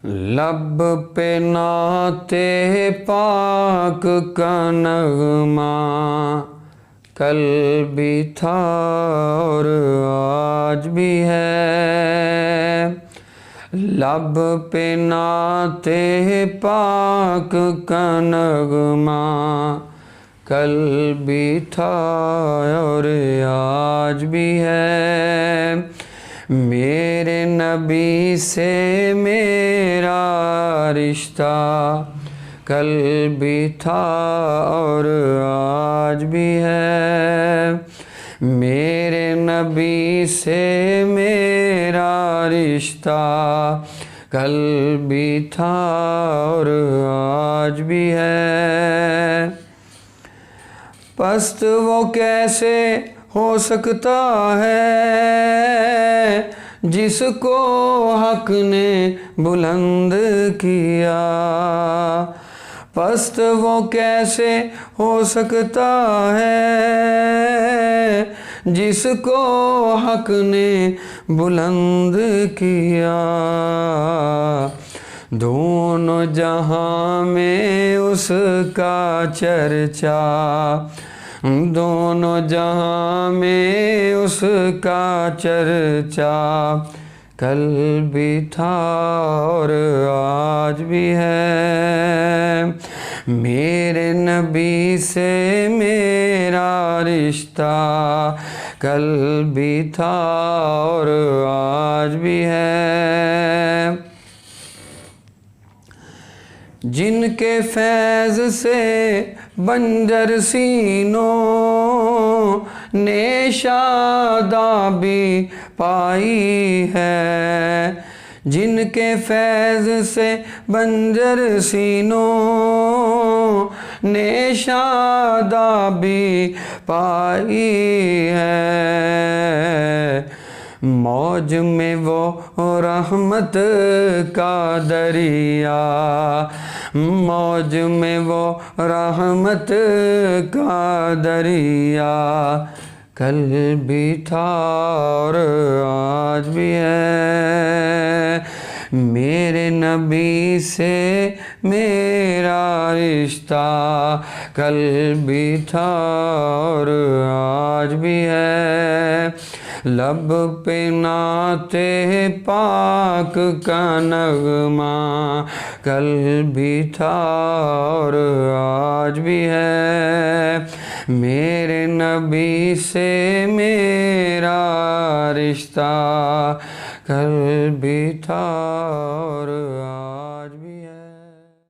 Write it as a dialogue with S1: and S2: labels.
S1: لب پہ نعت پاک کا نغمہ کل بھی تھا اور آج بھی ہے، لب پہ نعت پاک کا نغمہ کل بھی تھا اور آج بھی ہے، میرے نبی سے میرا رشتہ کل بھی تھا اور آج بھی ہے، میرے نبی سے میرا رشتہ کل بھی تھا اور آج بھی ہے۔ پست وہ کیسے ہو سکتا ہے جس کو حق نے بلند کیا، پست وہ کیسے ہو سکتا ہے جس کو حق نے بلند کیا، دونوں جہاں میں اس کا چرچا، دونوں جہاں میں اس کا چرچا کل بھی تھا اور آج بھی ہے، میرے نبی سے میرا رشتہ کل بھی تھا اور آج بھی ہے، جن کے فیض سے بنجر سینوں نے شادابی پائی ہے، جن کے فیض سے بنجر سینوں نے شادابی پائی ہے، موج میں وہ رحمت کا دریا، موج میں وہ رحمت کا دریا کل بھی تھا اور آج بھی ہے، میرے نبی سے میرا رشتہ کل بھی تھا اور آج بھی ہے، لب پہ نعت پاک کا نغمہ کل بھی تھا اور آج بھی ہے، میرے نبی سے میرا رشتہ کل بھی تھا اور آج